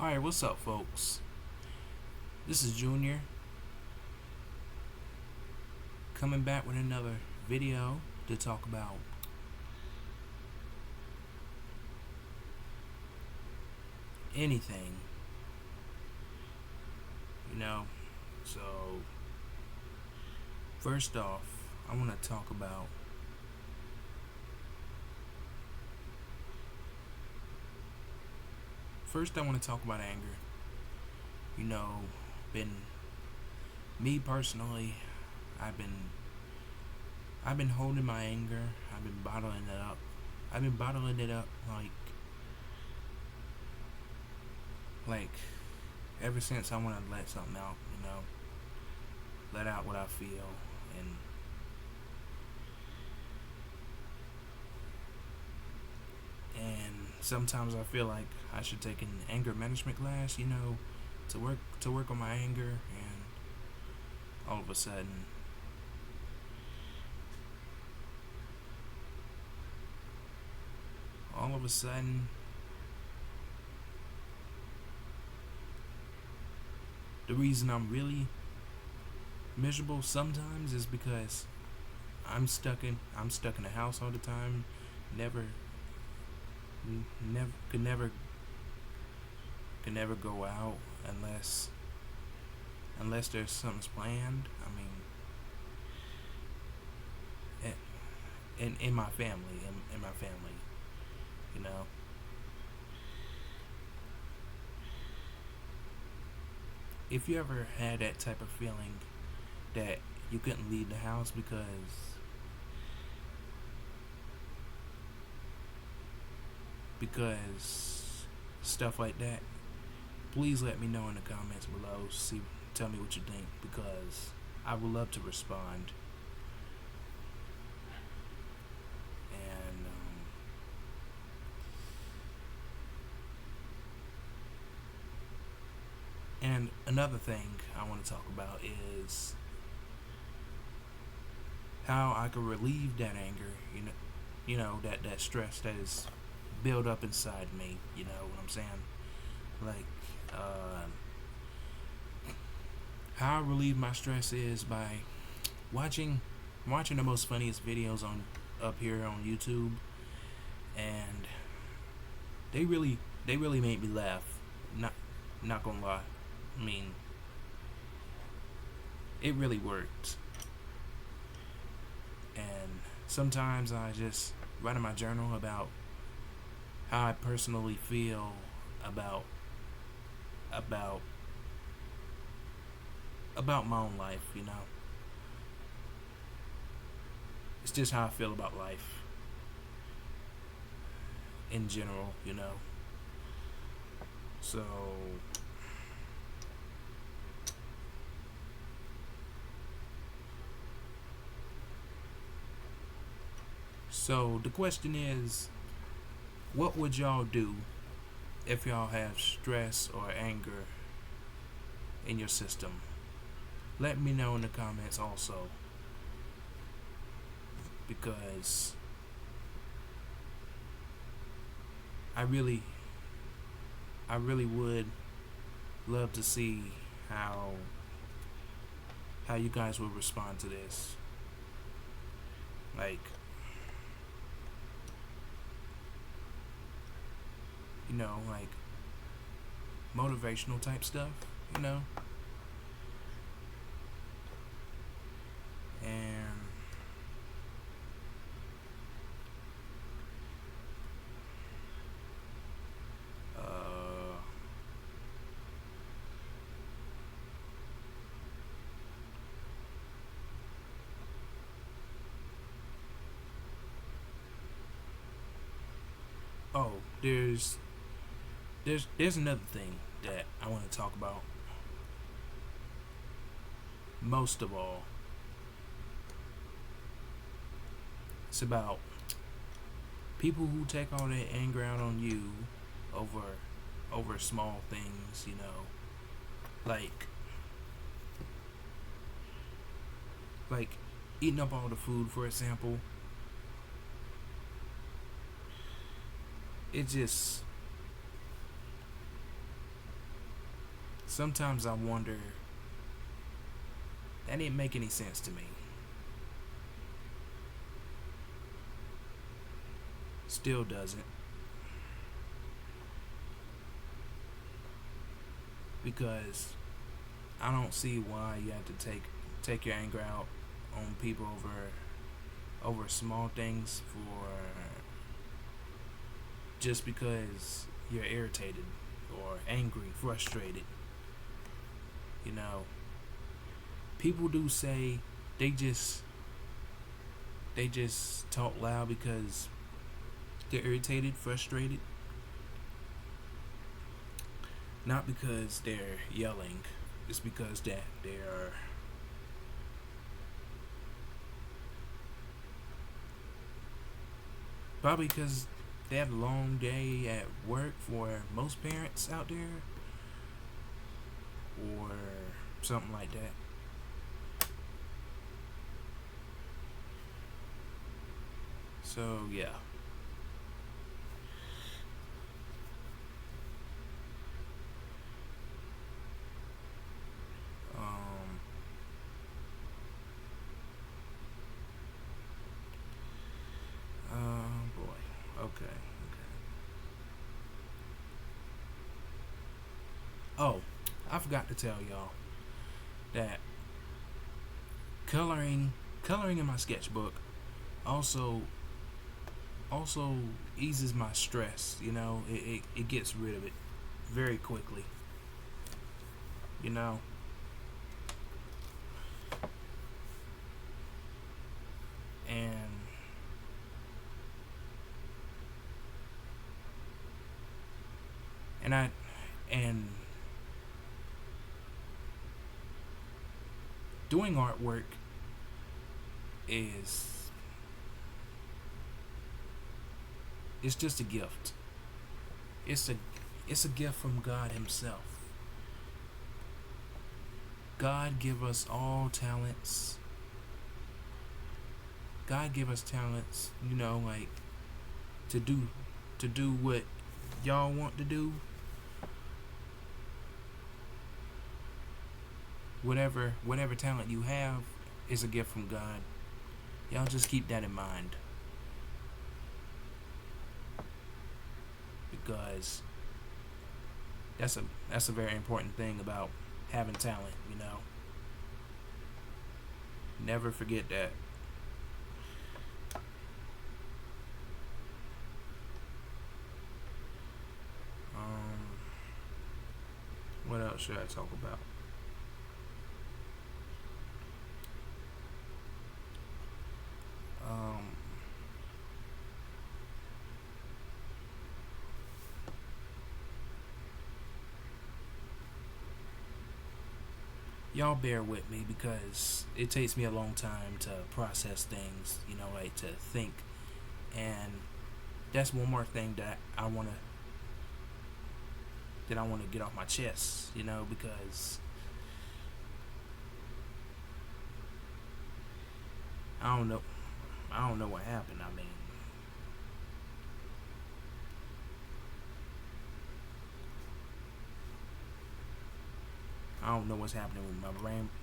Alright, what's up, folks? This is Junior coming back with another video to talk about anything. You know, so first off, I want to talk about anger. You know, been me personally, I've been holding my anger. I've been bottling it up. Like ever since I want to let something out. Let out what I feel, and sometimes I feel like I should take an anger management class. To work on my anger, and all of a sudden all of a sudden the reason I'm really miserable sometimes is because I'm stuck in the house all the time. Never never could never go out unless there's something's planned. I mean, in my family, you know. If you ever had that type of feeling that you couldn't leave the house because stuff like that, please let me know in the comments below. Tell me what you think, because I would love to respond. And another thing I want to talk about is how I can relieve that anger. That stress that is built up inside me. You know what I'm saying? Like, how I relieve my stress is by watching the most funniest videos on up here on YouTube, and they really made me laugh. Not gonna lie. I mean, it really worked. And sometimes I just write in my journal about how I personally feel about my own life. It's just how I feel about life in general. So the question is, what would y'all do if y'all have stress or anger in your system? Let me know in the comments also, because I really would love to see how you guys would respond to this. Like, like motivational type stuff, and oh, there's another thing that I want to talk about. Most of all, it's about people who take all their anger out on you over small things. Like eating up all the food, for example. It just sometimes I wonder, that didn't make any sense to me. Still doesn't. Because I don't see why you have to take your anger out on people over small things, for just because you're irritated or angry, frustrated. You know, people do say they just talk loud because they're irritated, frustrated, not because they're yelling. It's because that they are probably because they had a long day at work for most parents out there, or something like that. So yeah. Um, boy. Okay. Oh, I forgot to tell y'all that coloring coloring in my sketchbook also also eases my stress. It gets rid of it very quickly. You know, and and I and doing artwork is it's just a gift. It's a it's a gift from God Himself. God give us all talents. God give us talents, like to do what y'all want to do. Whatever talent you have is a gift from God. Y'all just keep that in mind, because that's a very important thing about having talent. Never forget that. Um, what else should I talk about? Um, y'all bear with me because it takes me a long time to process things, like to think. And that's one more thing that I want to get off my chest, because I don't know what happened. I mean, I don't know what's happening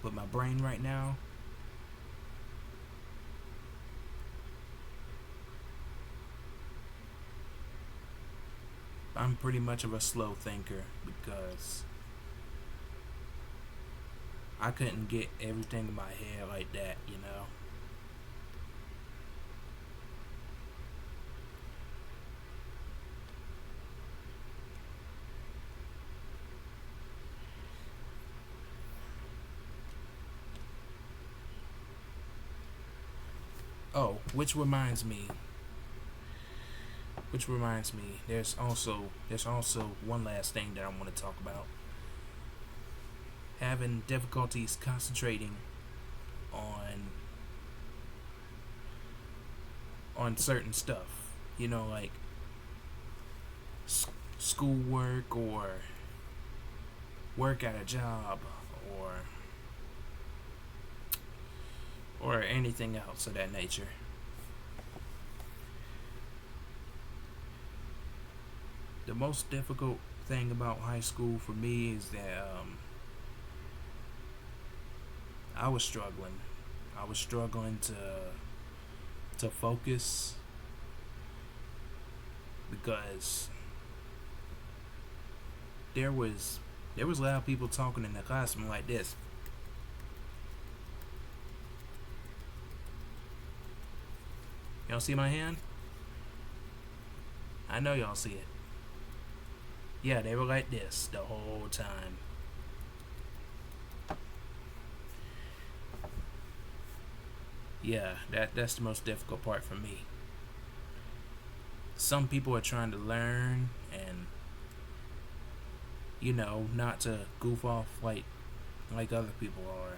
with my brain right now. I'm pretty much of a slow thinker because I couldn't get everything in my head like that. Oh, which reminds me, there's also one last thing that I want to talk about. Having difficulties concentrating on certain stuff, like schoolwork or work at a job, or anything else of that nature. The most difficult thing about high school for me is that I was struggling. I was struggling to focus because there was a lot of people talking in the classroom like this. Y'all see my hand? I know y'all see it. Yeah, they were like this the whole time. Yeah, that's the most difficult part for me. Some people are trying to learn and not to goof off like other people are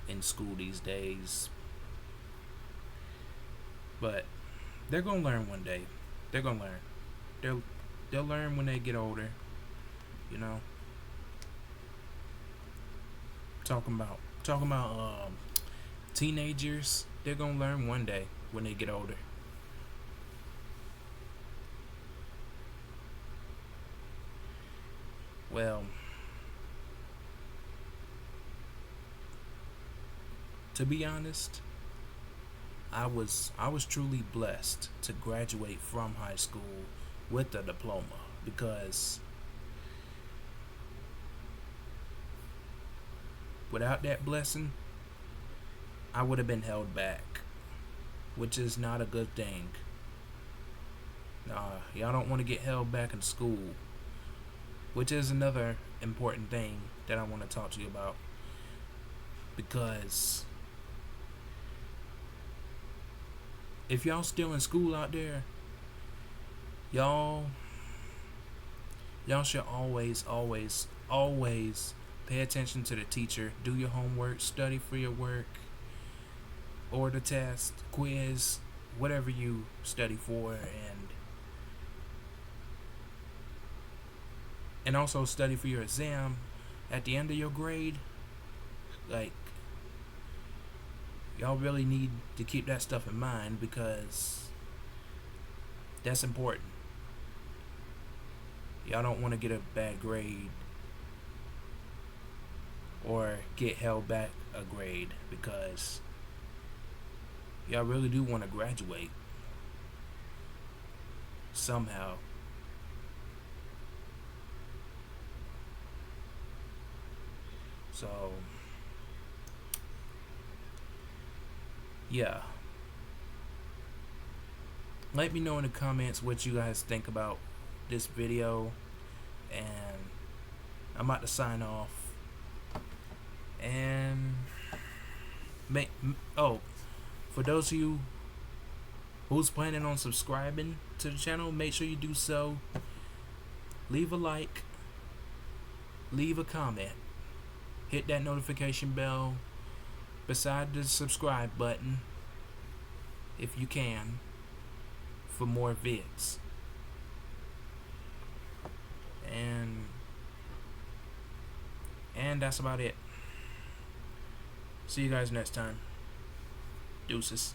in school these days. But they're gonna learn one day. They're gonna learn. They'll learn when they get older. You know. Talking about teenagers. They're gonna learn one day when they get older. Well, to be honest, I was truly blessed to graduate from high school with a diploma because without that blessing, I would have been held back, which is not a good thing. Y'all don't want to get held back in school, which is another important thing that I want to talk to you about because if y'all still in school out there, y'all should always pay attention to the teacher. Do your homework, study for your work, or the test, quiz, whatever you study for, and also study for your exam at the end of your grade. Like, y'all really need to keep that stuff in mind because that's important. Y'all don't want to get a bad grade or get held back a grade because y'all really do want to graduate somehow. So, yeah. Let me know in the comments what you guys think about this video, and I'm about to sign off. And for those of you who's planning on subscribing to the channel, make sure you do so. Leave a like, leave a comment, hit that notification bell beside the subscribe button if you can for more vids. And that's about it. See you guys next time. Deuces.